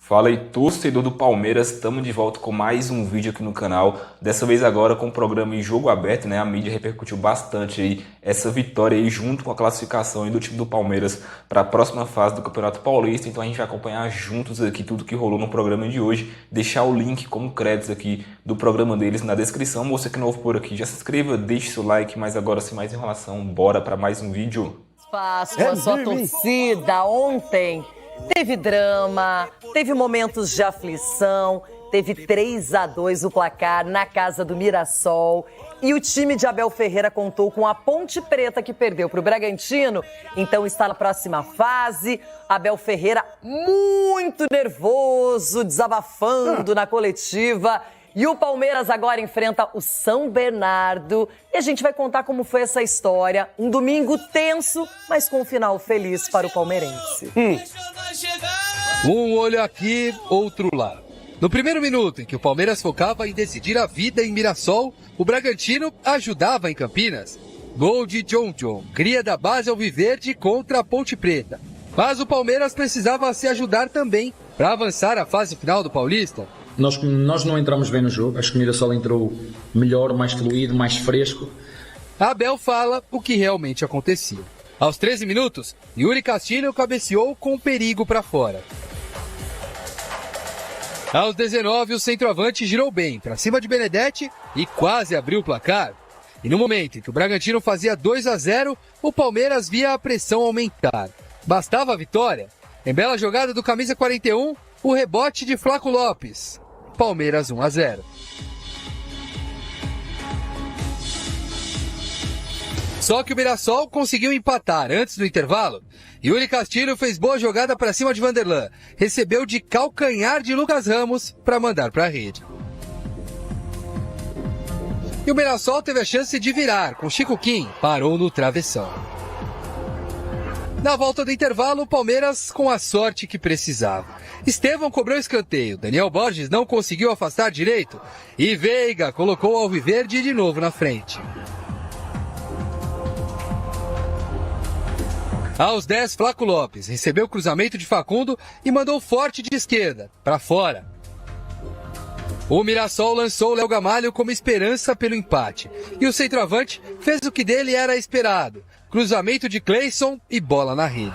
Fala aí, torcedor do Palmeiras, estamos de volta com mais um vídeo aqui no canal. Dessa vez agora com o programa em jogo aberto, né? A mídia repercutiu bastante aí essa vitória aí junto com a classificação aí do time do Palmeiras para a próxima fase do Campeonato Paulista. Então a gente vai acompanhar juntos aqui tudo que rolou no programa de hoje. Deixar o link como créditos aqui do programa deles na descrição. Você que é novo por aqui, já se inscreva, deixe seu like, mas agora sem mais enrolação, bora para mais um vídeo. Espaço, a sua torcida ontem teve drama, teve momentos de aflição, teve 3-2 o placar na casa do Mirassol e o time de Abel Ferreira contou com a Ponte Preta que perdeu para o Bragantino, então está na próxima fase. Abel Ferreira muito nervoso, desabafando na coletiva. E o Palmeiras agora enfrenta o São Bernardo. E a gente vai contar como foi essa história. Um domingo tenso, mas com um final feliz para o palmeirense. Um olho aqui, outro lá. No primeiro minuto em que o Palmeiras focava em decidir a vida em Mirassol, o Bragantino ajudava em Campinas. Gol de John, cria da base alviverde contra a Ponte Preta. Mas o Palmeiras precisava se ajudar também para avançar à fase final do Paulista. Nós não entramos bem no jogo, acho que o Mirassol entrou melhor, mais fluido, mais fresco. Abel fala o que realmente acontecia. Aos 13 minutos, Yuri Castilho cabeceou com perigo para fora. Aos 19, o centroavante girou bem para cima de Benedetti e quase abriu o placar. E no momento em que o Bragantino fazia 2-0, o Palmeiras via a pressão aumentar. Bastava a vitória. Em bela jogada do camisa 41, o rebote de Flaco Lopes. Palmeiras 1-0. Só que o Mirassol conseguiu empatar antes do intervalo. Yuri Castilho fez boa jogada para cima de Vanderlan. Recebeu de calcanhar de Lucas Ramos para mandar para a rede. E o Mirassol teve a chance de virar com Chico Kim. Parou no travessão. Na volta do intervalo, o Palmeiras com a sorte que precisava. Estevão cobrou escanteio, Daniel Borges não conseguiu afastar direito e Veiga colocou o alviverde de novo na frente. Aos 10, Flaco Lopes recebeu o cruzamento de Facundo e mandou forte de esquerda, para fora. O Mirassol lançou Léo Gamalho como esperança pelo empate. E o centroavante fez o que dele era esperado. Cruzamento de Cleison e bola na rede.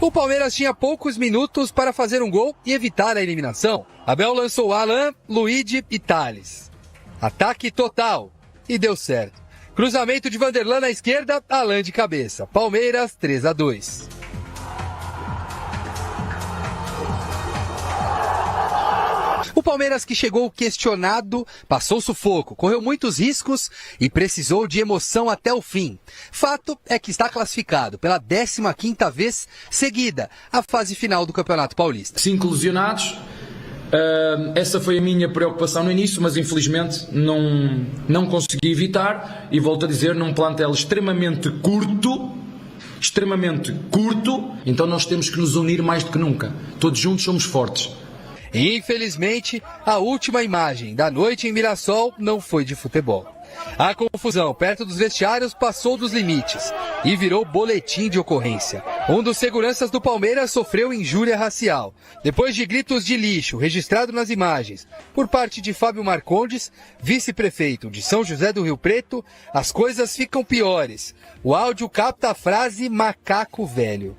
O Palmeiras tinha poucos minutos para fazer um gol e evitar a eliminação. Abel lançou Alan, Luigi e Thales. Ataque total. E deu certo. Cruzamento de Vanderlan na esquerda, Alan de cabeça. Palmeiras 3-2. O Palmeiras, que chegou questionado, passou sufoco, correu muitos riscos e precisou de emoção até o fim. Fato é que está classificado pela 15ª vez seguida à fase final do Campeonato Paulista. 5 lesionados. Essa foi a minha preocupação no início, mas infelizmente não consegui evitar. E volto a dizer, num plantel extremamente curto, então nós temos que nos unir mais do que nunca. Todos juntos somos fortes. Infelizmente, a última imagem da noite em Mirassol não foi de futebol. A confusão perto dos vestiários passou dos limites e virou boletim de ocorrência. Um dos seguranças do Palmeiras sofreu injúria racial. Depois de gritos de lixo registrado nas imagens por parte de Fábio Marcondes, vice-prefeito de São José do Rio Preto, as coisas ficam piores. O áudio capta a frase macaco velho.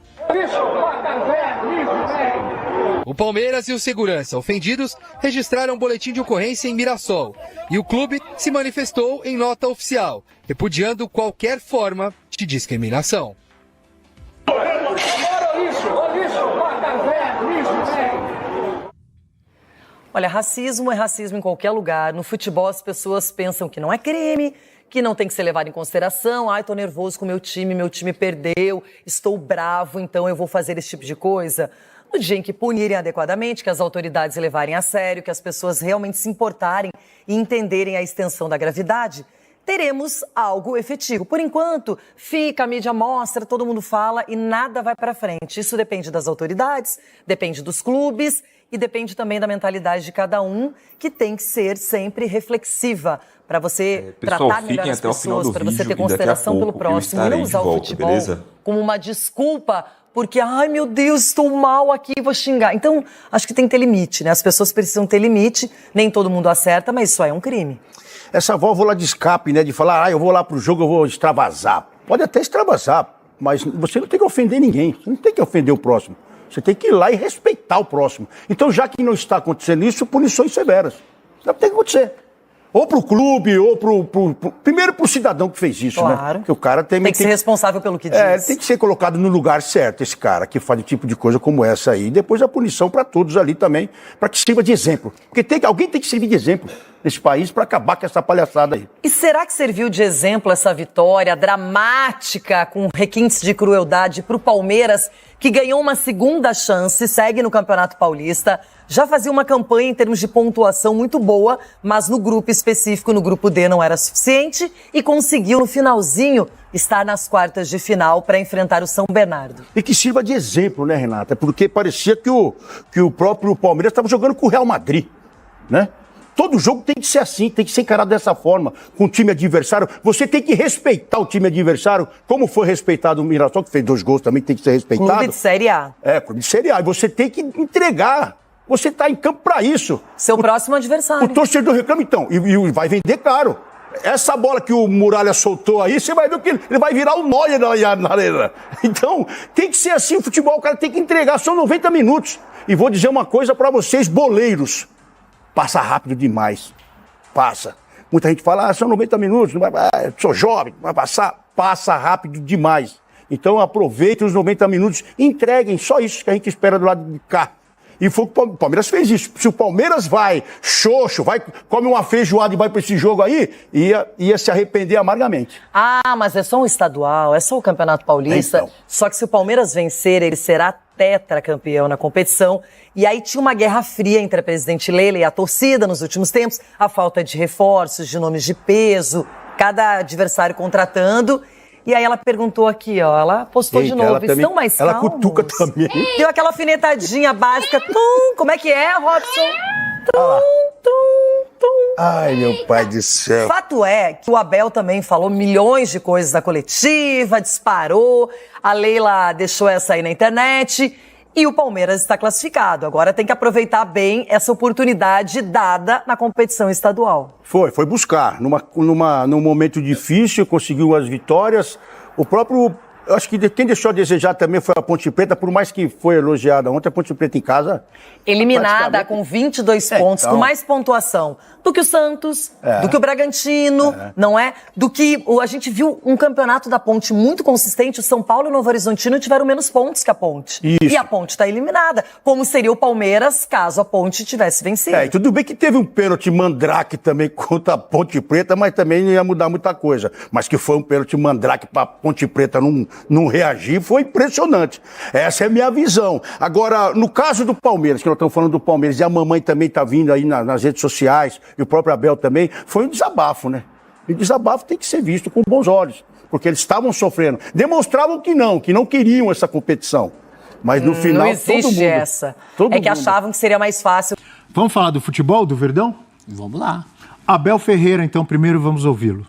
O Palmeiras e o segurança ofendidos registraram um boletim de ocorrência em Mirassol e o clube se manifestou em nota oficial, repudiando qualquer forma de discriminação. Olha, racismo é racismo em qualquer lugar. No futebol as pessoas pensam que não é crime, que não tem que ser levado em consideração. Ai, tô nervoso com meu time perdeu, estou bravo, então eu vou fazer esse tipo de coisa. No dia em que punirem adequadamente, que as autoridades levarem a sério, que as pessoas realmente se importarem e entenderem a extensão da gravidade, teremos algo efetivo. Por enquanto, fica, a mídia mostra, todo mundo fala e nada vai para frente. Isso depende das autoridades, depende dos clubes e depende também da mentalidade de cada um, que tem que ser sempre reflexiva para você tratar melhor as pessoas, para você ter consideração pelo próximo e não usar o futebol como uma desculpa porque, ai meu Deus, estou mal aqui, vou xingar. Então, acho que tem que ter limite, né? As pessoas precisam ter limite, nem todo mundo acerta, mas isso aí é um crime. Essa válvula de escape, né, de falar, eu vou lá pro jogo, eu vou extravasar. Pode até extravasar, mas você não tem que ofender ninguém, você não tem que ofender o próximo. Você tem que ir lá e respeitar o próximo. Então, já que não está acontecendo isso, punições severas. Não tem que acontecer. Ou pro clube, ou primeiro pro cidadão que fez isso, claro, né? Porque o cara tem que ser responsável pelo que diz. Ele tem que ser colocado no lugar certo, esse cara que faz um tipo de coisa como essa aí. E depois a punição para todos ali também, para que sirva de exemplo. Porque alguém tem que servir de exemplo nesse país para acabar com essa palhaçada aí. E será que serviu de exemplo essa vitória dramática, com requintes de crueldade, para o Palmeiras, que ganhou uma segunda chance, segue no Campeonato Paulista, já fazia uma campanha em termos de pontuação muito boa, mas no grupo específico, no grupo D, não era suficiente e conseguiu, no finalzinho, estar nas quartas de final para enfrentar o São Bernardo. E que sirva de exemplo, né, Renata? Porque parecia que o próprio Palmeiras estava jogando com o Real Madrid, né? Todo jogo tem que ser assim, tem que ser encarado dessa forma, com o time adversário. Você tem que respeitar o time adversário, como foi respeitado o Mirassol, que fez 2 gols também, tem que ser respeitado. Clube de Série A. Clube de Série A. E você tem que entregar. Você está em campo para isso. Seu próximo adversário. O torcedor reclama, então, e vai vender caro. Essa bola que o Muralha soltou aí, você vai ver que ele vai virar o Neuer na arena. Então, tem que ser assim o futebol, o cara tem que entregar, são 90 minutos. E vou dizer uma coisa para vocês, boleiros. Passa rápido demais. Passa. Muita gente fala, são 90 minutos, não vai, sou jovem, vai passar. Passa rápido demais. Então aproveitem os 90 minutos, entreguem, só isso que a gente espera do lado de cá. E foi o que o Palmeiras fez isso. Se o Palmeiras vai xoxo, come uma feijoada e vai para esse jogo aí, ia se arrepender amargamente. Ah, mas é só um estadual, é só o Campeonato Paulista. Então. Só que se o Palmeiras vencer, ele será tetracampeão na competição. E aí tinha uma guerra fria entre a presidente Leila e a torcida nos últimos tempos. A falta de reforços, de nomes de peso, cada adversário contratando. E aí ela perguntou aqui, ó, ela postou de novo, estão mais calmos? Ela cutuca também. Deu aquela alfinetadinha básica, como é que é, Robson? Ai, meu pai do céu. Fato é que o Abel também falou milhões de coisas na coletiva, disparou, a Leila deixou essa aí na internet e o Palmeiras está classificado. Agora tem que aproveitar bem essa oportunidade dada na competição estadual. Foi buscar. Num momento difícil, conseguiu as vitórias. O próprio... Eu acho que quem deixou a desejar também foi a Ponte Preta, por mais que foi elogiada ontem, a Ponte Preta em casa... Eliminada com 22 pontos, então... com mais pontuação do que o Santos, do que o Bragantino, não é? Do que a gente viu um campeonato da Ponte muito consistente, o São Paulo e o Novo Horizontino tiveram menos pontos que a Ponte. Isso. E a Ponte está eliminada, como seria o Palmeiras caso a Ponte tivesse vencido. E tudo bem que teve um pênalti mandrake também contra a Ponte Preta, mas também não ia mudar muita coisa. Mas que foi um pênalti mandrake para a Ponte Preta não reagir, foi impressionante. Essa é a minha visão. Agora, no caso do Palmeiras, que nós estamos falando do Palmeiras, e a mamãe também está vindo aí nas redes sociais, e o próprio Abel também, foi um desabafo, né? E o desabafo tem que ser visto com bons olhos, porque eles estavam sofrendo. Demonstravam que não queriam essa competição. Mas no final, não existe todo mundo... essa. Todo é que mundo. achavam que seria mais fácil. Vamos falar do futebol, do Verdão? Vamos lá. Abel Ferreira, então, primeiro vamos ouvi-lo.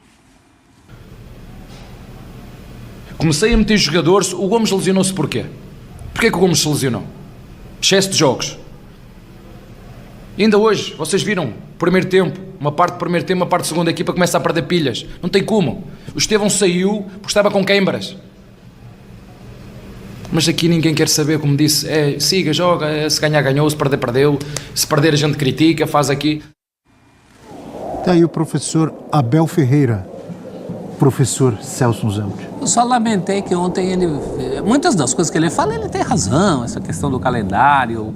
Comecei a meter jogadores, o Gomes lesionou-se porquê? Porquê que o Gomes se lesionou? Excesso de jogos. E ainda hoje, vocês viram, primeiro tempo, uma parte do primeiro tempo, uma parte da segunda equipa começa a perder pilhas. Não tem como. O Estevão saiu porque estava com queimbras. Mas aqui ninguém quer saber, como disse, siga, joga, se ganhar ganhou, se perder perdeu, se perder a gente critica, faz aqui. Está aí o professor Abel Ferreira, professor Celso Zelt. Eu só lamentei que ontem muitas das coisas que ele fala, ele tem razão, essa questão do calendário,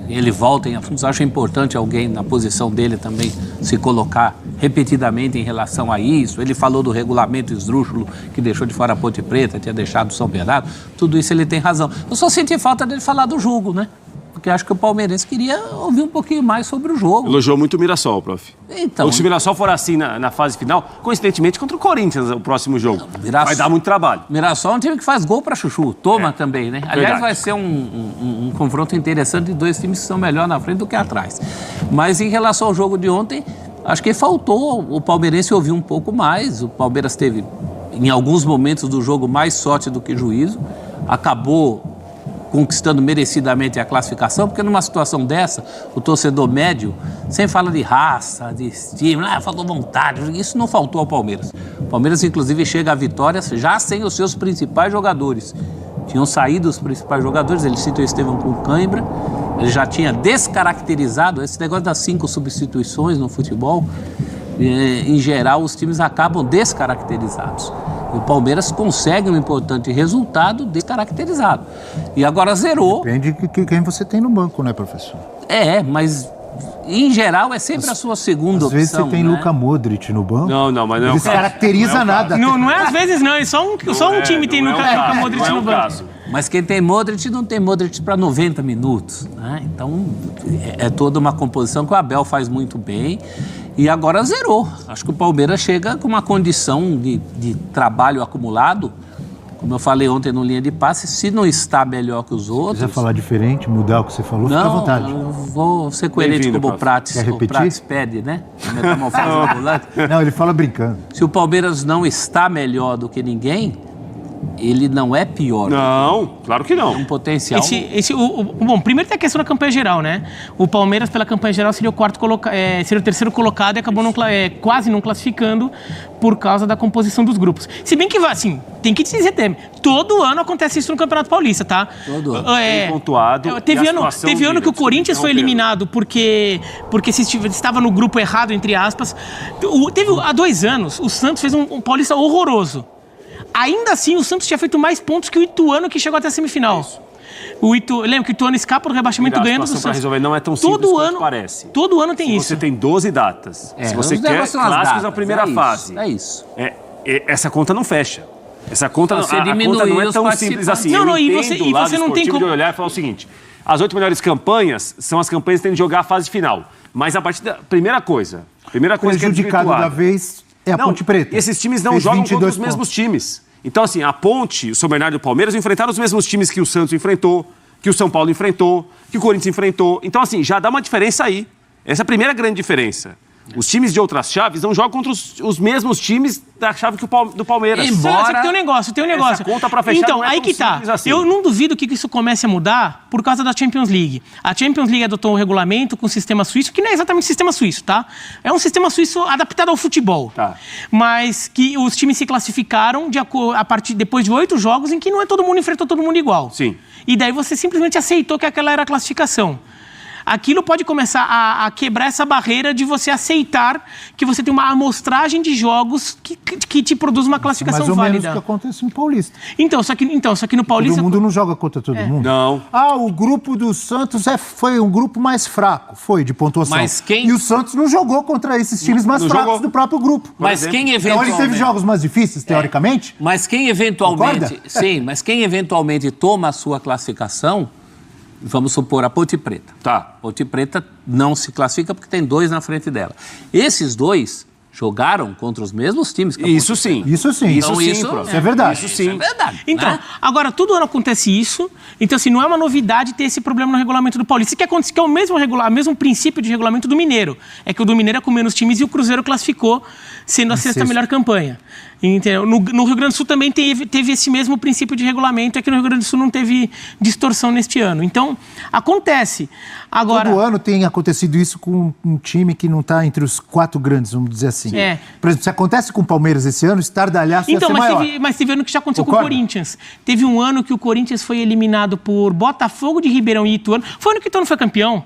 ele volta em assuntos, acho importante alguém na posição dele também se colocar repetidamente em relação a isso. Ele falou do regulamento esdrúxulo que deixou de fora a Ponte Preta, tinha deixado o São Bernardo, tudo isso ele tem razão. Eu só senti falta dele falar do jogo, né? Porque acho que o palmeirense queria ouvir um pouquinho mais sobre o jogo. Elogiou muito o Mirassol, prof. Então, se o Mirassol for assim na fase final, coincidentemente contra o Corinthians, o próximo jogo, vai dar muito trabalho. Mirassol é um time que faz gol pra chuchu, toma também, né? Aliás, Verdade. vai ser um confronto interessante de dois times que são melhor na frente do que atrás. Mas em relação ao jogo de ontem, acho que faltou o palmeirense ouvir um pouco mais. O Palmeiras teve, em alguns momentos do jogo, mais sorte do que juízo. Acabou conquistando merecidamente a classificação, porque numa situação dessa, o torcedor médio sempre fala de raça, de estímulo, faltou vontade, isso não faltou ao Palmeiras. O Palmeiras, inclusive, chega à vitória já sem os seus principais jogadores. Tinham saído os principais jogadores, ele cita o Estevão com cãibra, ele já tinha descaracterizado, esse negócio das 5 substituições no futebol, em geral, os times acabam descaracterizados. O Palmeiras consegue um importante resultado descaracterizado. E agora zerou. Depende de quem você tem no banco, né, professor? Mas em geral é sempre a sua segunda opção. Às vezes você tem Luka Modric no banco. Não, mas não é o caso. Descaracteriza nada. Não é às vezes não, só um time tem Luka Modric no banco. Mas quem tem Modric não tem Modric para 90 minutos. Né? Então é toda uma composição que o Abel faz muito bem. E agora zerou. Acho que o Palmeiras chega com uma condição de trabalho acumulado. Como eu falei ontem no Linha de Passe, se não está melhor que os outros... Se quiser falar diferente, mudar o que você falou, fica à vontade. Não, eu vou ser coerente como o Prates pede, né? Metamorfose ambulante. Não, ele fala brincando. Se o Palmeiras não está melhor do que ninguém, ele não é pior. Não, claro que não. É um potencial... Bom, primeiro tem a questão da campanha geral, né? O Palmeiras, pela campanha geral, seria o terceiro colocado e acabou quase não classificando por causa da composição dos grupos. Se bem que, assim, tem que dizer, todo ano acontece isso no Campeonato Paulista, tá? Todo ano. Pontuado. Teve ano que o Corinthians foi eliminado porque estava no grupo errado, entre aspas. Há 2 anos, o Santos fez um Paulista horroroso. Ainda assim, o Santos tinha feito mais pontos que o Ituano, que chegou até a semifinal. Lembra que o Ituano escapa do rebaixamento ganhando do Santos. Para resolver não é tão simples quanto parece. Todo ano tem isso. Você tem 12 datas. Se você quer clássicos na primeira fase. É isso. Essa conta não fecha. Essa conta, Você a conta não é tão simples assim. E você não tem como... de olhar e falar o seguinte, as 8 melhores campanhas são as campanhas que têm de jogar a fase final. Mas a partir da primeira coisa que é prejudicado da vez é a Ponte Preta. Esses times não jogam contra os mesmos times. Então, assim, a Ponte, o São Bernardo e o Palmeiras enfrentaram os mesmos times que o Santos enfrentou, que o São Paulo enfrentou, que o Corinthians enfrentou. Então, assim, já dá uma diferença aí. Essa é a primeira grande diferença. Os times de outras chaves não jogam contra os mesmos times da chave do Palmeiras. Só que tem um negócio. Essa conta pra fechar então, não é aí que tá. Assim. Eu não duvido que isso comece a mudar por causa da Champions League. A Champions League adotou um regulamento com o sistema suíço, que não é exatamente o sistema suíço, tá? É um sistema suíço adaptado ao futebol. Tá. Mas que os times se classificaram depois de 8 jogos em que não é todo mundo enfrentou todo mundo igual. Sim. E daí você simplesmente aceitou que aquela era a classificação. Aquilo pode começar a quebrar essa barreira de você aceitar que você tem uma amostragem de jogos que te produz uma classificação válida. Mais ou menos o que acontece no Paulista. Então, só que no Paulista... Todo mundo não joga contra todo mundo? Não. O grupo do Santos foi um grupo mais fraco, de pontuação. Mas E o Santos não jogou contra esses times mais fracos do próprio grupo. Mas quem eventualmente... Então ele teve jogos mais difíceis, teoricamente? Mas quem eventualmente... Concorda? Sim, mas quem eventualmente toma a sua classificação... Vamos supor a Ponte Preta. Tá. Ponte Preta não se classifica porque tem 2 na frente dela. Esses 2 jogaram contra os mesmos times que a Isso sim. Isso sim. Então, isso é verdade. Isso sim. é verdade. Então, né? agora, todo ano acontece isso. Então, assim, não é uma novidade ter esse problema no regulamento do Paulista. Que é o mesmo princípio de regulamento do Mineiro. É que o do Mineiro é com menos times e o Cruzeiro classificou sendo a sexta melhor campanha. Entendeu? No Rio Grande do Sul também teve esse mesmo princípio de regulamento, é que no Rio Grande do Sul não teve distorção neste ano. Então, acontece. Agora... Todo ano tem acontecido isso com um time que não está entre os 4 grandes, vamos dizer assim. Por exemplo, se acontece com o Palmeiras esse ano, estardalhaço ia ser maior. Mas teve ano que já aconteceu com o Corinthians. Teve um ano que o Corinthians foi eliminado por Botafogo de Ribeirão e Ituano. Foi o ano que o Ituano foi campeão.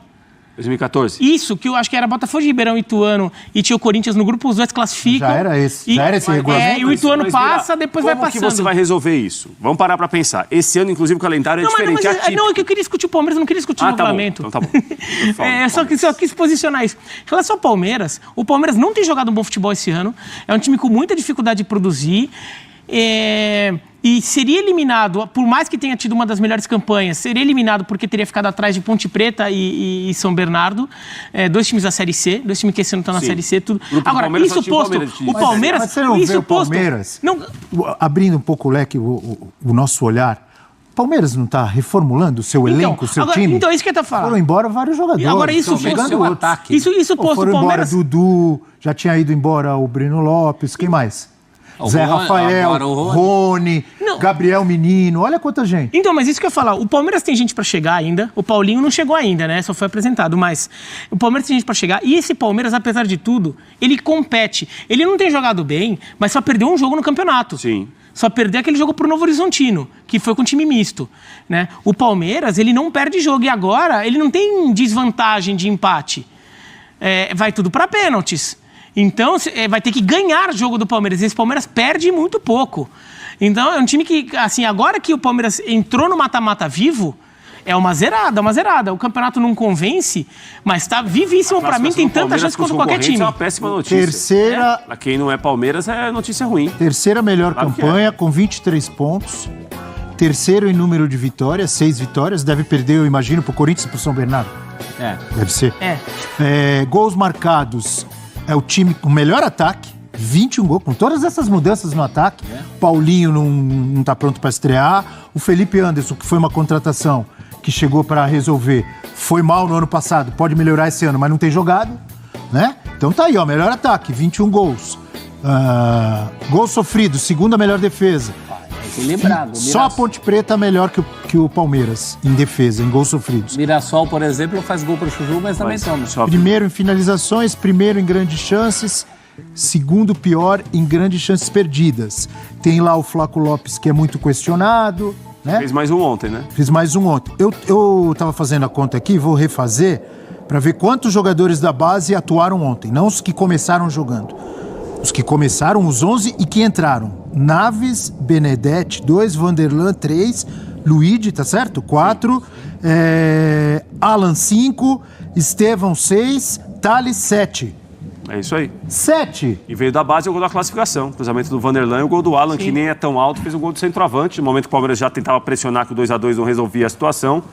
2014? Isso, que eu acho que era Botafogo de Ribeirão e Ituano e tinha o Corinthians no grupo, os 2 classificam. Já era esse regulamento. E o Ituano passa, depois vai passando. Como que você vai resolver isso? Vamos parar pra pensar. Esse ano, inclusive, o calendário é diferente. Não, é que eu queria discutir o Palmeiras, não queria discutir o regulamento. Então tá bom. Só quis posicionar isso. Em relação ao Palmeiras, o Palmeiras não tem jogado um bom futebol esse ano. É um time com muita dificuldade de produzir. E seria eliminado, por mais que tenha tido uma das melhores campanhas, seria eliminado porque teria ficado atrás de Ponte Preta e São Bernardo, 2 times da Série C, 2 times que esse ano estão na Série C, tudo. Agora, isso posto, o Palmeiras... Mas você não vê o Palmeiras, abrindo um pouco o leque, o nosso olhar, o Palmeiras não está reformulando o seu elenco, o seu time? Então, é isso que eu estou falando. Foram embora vários jogadores. Agora, isso chegando o ataque. Isso posto, foram o Palmeiras... embora Dudu, já tinha ido embora o Breno Lopes, quem mais? Zé Rafael, agora o Rony, Não. Gabriel Menino, olha quanta gente. Então, mas isso que eu ia falar, o Palmeiras tem gente pra chegar ainda, o Paulinho não chegou ainda, né? Só foi apresentado, mas o Palmeiras tem gente pra chegar, e esse Palmeiras, apesar de tudo, ele compete. Ele não tem jogado bem, mas só perdeu um jogo no campeonato. Sim. Só perdeu aquele jogo pro Novo Horizontino, que foi com time misto, né? O Palmeiras, ele não perde jogo, e agora ele não tem desvantagem de empate. Vai tudo pra pênaltis. Então, vai ter que ganhar jogo do Palmeiras. Esse Palmeiras perde muito pouco. Então, é um time que, assim, agora que o Palmeiras entrou no mata-mata vivo, é uma zerada. O campeonato não convence, mas tá vivíssimo pra mim, tem tanta chance quanto qualquer time. É uma péssima notícia. Terceira... Pra quem não é Palmeiras, é notícia ruim. Terceira melhor Claro que campanha, com 23 pontos. Terceiro em número de vitórias, 6 vitórias. Deve perder, eu imagino, pro Corinthians e pro São Bernardo. Deve ser. Gols marcados, é o time com o melhor ataque. 21 gols, com todas essas mudanças no ataque. Paulinho não tá pronto para estrear. O Felipe Anderson, que foi uma contratação que chegou para resolver, foi mal no ano passado, pode melhorar esse ano, mas não tem jogado, né? Então tá aí, ó, melhor ataque, 21 gols. Gol sofrido, segunda melhor defesa. Equilibrado. Só a Ponte Preta melhor que o Palmeiras em defesa, em gols sofridos. Mirassol, por exemplo, faz gol pro Chuchu, mas também toma. Primeiro em finalizações, primeiro em grandes chances, segundo pior em grandes chances perdidas. Tem lá o Flaco Lopes, que é muito questionado, né? Fez mais um ontem, né? Fiz mais um ontem. Eu tava fazendo a conta aqui, vou refazer, para ver quantos jogadores da base atuaram ontem, não os que começaram jogando. Os que começaram, os 11 e que entraram. Naves, Benedetti, 2, Vanderlan, 3, Luigi, tá certo? 4, Alan, 5, Estevão, 6, Thales, 7. É isso aí. 7. E veio da base o gol da classificação. O cruzamento do Vanderlan e o gol do Alan, que nem é tão alto, fez um gol do centroavante. No momento que o Palmeiras já tentava pressionar, que o 2-2 não resolvia a situação.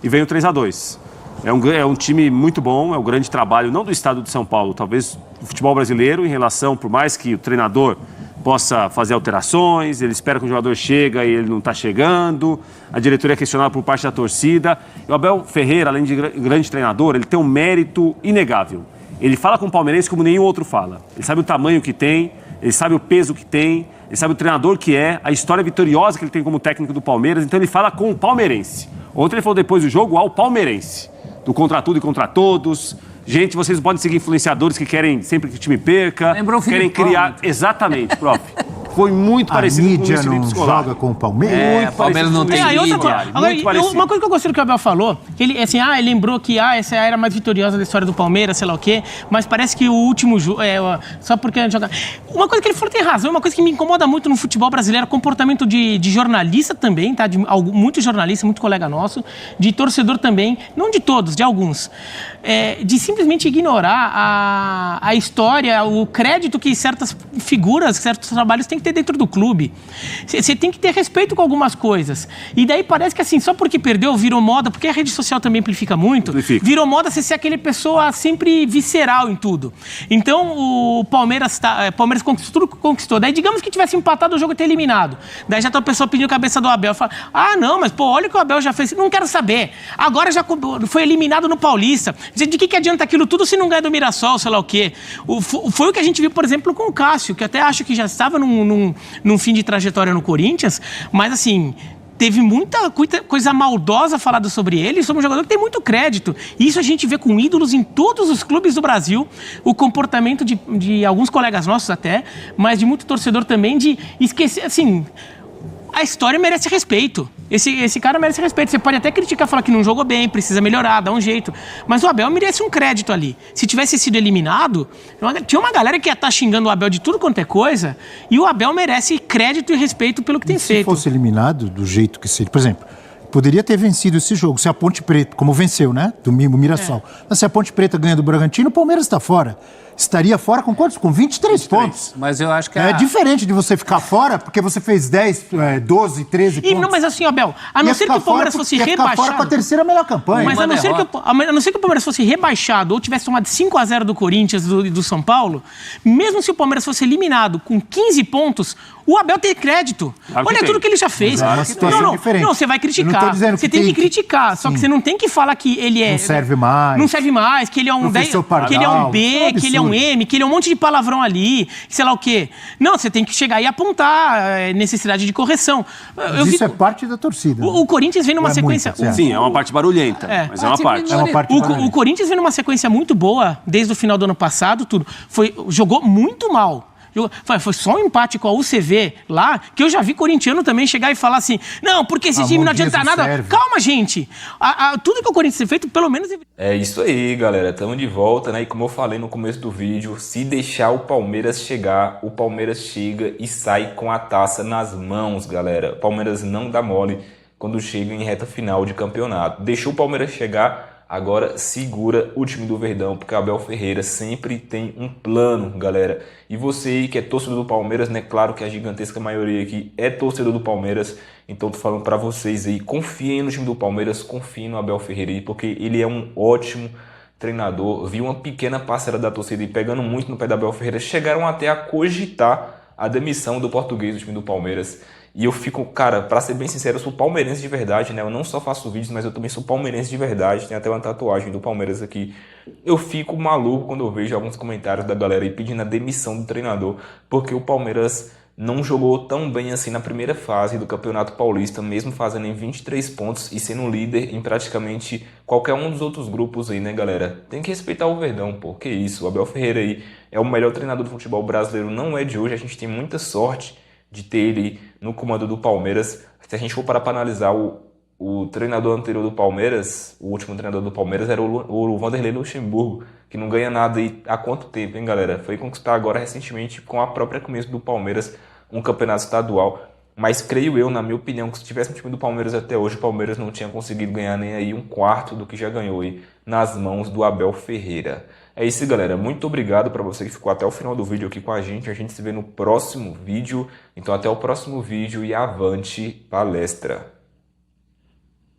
E veio o 3-2. É um time muito bom, é um grande trabalho, não do estado de São Paulo, talvez do futebol brasileiro, em relação, por mais que o treinador possa fazer alterações, ele espera que o jogador chegue e ele não está chegando, a diretoria é questionada por parte da torcida. E o Abel Ferreira, além de grande treinador, ele tem um mérito inegável. Ele fala com o palmeirense como nenhum outro fala. Ele sabe o tamanho que tem, ele sabe o peso que tem, ele sabe o treinador que é, a história vitoriosa que ele tem como técnico do Palmeiras, então ele fala com o palmeirense. Ontem ele falou depois do jogo ao palmeirense, do contra tudo e contra todos. Gente, vocês podem seguir influenciadores que querem sempre que o time perca, lembrou o querem Filipão, criar... Exatamente, prof. Foi muito parecido com o Mídia não joga com o Palmeiras. O Palmeiras não tem outra coisa. Agora, muito parecido. uma coisa que eu gostei do que o Abel falou, que ele, assim, ele lembrou que essa era a mais vitoriosa da história do Palmeiras, sei lá o quê, mas parece que o último jogo, só porque a gente joga... Uma coisa que ele falou tem razão, uma coisa que me incomoda muito no futebol brasileiro é o comportamento de jornalista também, tá? De muito jornalista, muito colega nosso, de torcedor também, não de todos, de alguns, de simplesmente ignorar a história, o crédito que certas figuras, certos trabalhos têm que ter dentro do clube. Você tem que ter respeito com algumas coisas. E daí parece que assim, só porque perdeu, virou moda, porque a rede social também amplifica muito, virou moda você ser aquele pessoa sempre visceral em tudo. Então o Palmeiras conquistou. Daí digamos que tivesse empatado o jogo e ter eliminado. Daí já tá o pessoal pedindo a cabeça do Abel. Fala, não, mas pô, olha o que o Abel já fez. Não quero saber. Agora já foi eliminado no Paulista. De que adianta aquilo tudo se não ganha do Mirassol, sei lá o quê? Foi o que a gente viu, por exemplo, com o Cássio, que até acho que já estava num fim de trajetória no Corinthians, mas assim, teve muita coisa maldosa falada sobre ele, sobre um jogador que tem muito crédito. E isso a gente vê com ídolos em todos os clubes do Brasil, o comportamento de alguns colegas nossos até, mas de muito torcedor também, de esquecer, assim... A história merece respeito. Esse cara merece respeito. Você pode até criticar, falar que não jogou bem, precisa melhorar, dar um jeito. Mas o Abel merece um crédito ali. Se tivesse sido eliminado, tinha uma galera que ia estar xingando o Abel de tudo quanto é coisa, e o Abel merece crédito e respeito pelo que tem feito. Se fosse eliminado do jeito que seria, por exemplo, poderia ter vencido esse jogo, se a Ponte Preta, como venceu, né? Do Mirassol. Mas se a Ponte Preta ganha do Bragantino, o Palmeiras está fora. Estaria fora com quantos? Com 23 pontos. Mas eu acho que é diferente de você ficar fora porque você fez 10, 12, 13 pontos. Não, mas assim, Abel, a não ser que o Palmeiras fosse rebaixado... fora com a terceira melhor campanha. Mas a não ser que o Palmeiras fosse rebaixado ou tivesse tomado 5-0 do Corinthians e do São Paulo, mesmo se o Palmeiras fosse eliminado com 15 pontos, o Abel tem crédito. Olha tudo que ele já fez. É uma situação diferente. Não, você vai criticar. Você tem que criticar. Só que você não tem que falar que ele não serve mais. Não serve mais, que ele é um 10, que ele é um B, que ele é um M, que ele é um monte de palavrão ali, sei lá o quê. Não, você tem que chegar e apontar necessidade de correção. Isso é parte da torcida. O Corinthians vem numa sequência... Sim, é uma parte barulhenta, mas é uma parte. O Corinthians vem numa sequência muito boa, desde o final do ano passado, tudo. Jogou muito mal. Foi só um empate com a UCV lá, que eu já vi corintiano também chegar e falar assim, não, porque esse time não adianta nada. Serve. Calma, gente. Tudo que o Corinthians tem feito, pelo menos... É isso aí, galera. Estamos de volta, né? E como eu falei no começo do vídeo, se deixar o Palmeiras chegar, o Palmeiras chega e sai com a taça nas mãos, galera. O Palmeiras não dá mole quando chega em reta final de campeonato. Deixou o Palmeiras chegar... Agora segura o time do Verdão, porque o Abel Ferreira sempre tem um plano, galera. E você aí que é torcedor do Palmeiras, né? Claro que a gigantesca maioria aqui é torcedor do Palmeiras. Então tô falando pra vocês aí, confiem no time do Palmeiras, confiem no Abel Ferreira aí, porque ele é um ótimo treinador. Vi uma pequena parcela da torcida aí pegando muito no pé da Abel Ferreira. Chegaram até a cogitar a demissão do português do time do Palmeiras. E eu fico, cara, pra ser bem sincero, eu sou palmeirense de verdade, né? Eu não só faço vídeos, mas eu também sou palmeirense de verdade. Tem até uma tatuagem do Palmeiras aqui. Eu fico maluco quando eu vejo alguns comentários da galera aí pedindo a demissão do treinador, porque o Palmeiras não jogou tão bem assim na primeira fase do Campeonato Paulista, mesmo fazendo em 23 pontos e sendo líder em praticamente qualquer um dos outros grupos aí, né, galera? Tem que respeitar o Verdão, pô. Que isso, o Abel Ferreira aí é o melhor treinador do futebol brasileiro, não é de hoje. A gente tem muita sorte de ter ele no comando do Palmeiras. Se a gente for parar para analisar o treinador anterior do Palmeiras, o último treinador do Palmeiras era o Vanderlei Luxemburgo, que não ganha nada aí há quanto tempo, hein, galera? Foi conquistar agora recentemente com a própria começo do Palmeiras um campeonato estadual. Mas creio eu, na minha opinião, que se tivesse um time do Palmeiras até hoje, o Palmeiras não tinha conseguido ganhar nem aí um quarto do que já ganhou aí nas mãos do Abel Ferreira. É isso, galera. Muito obrigado para você que ficou até o final do vídeo aqui com a gente. A gente se vê no próximo vídeo. Então até o próximo vídeo e avante palestra!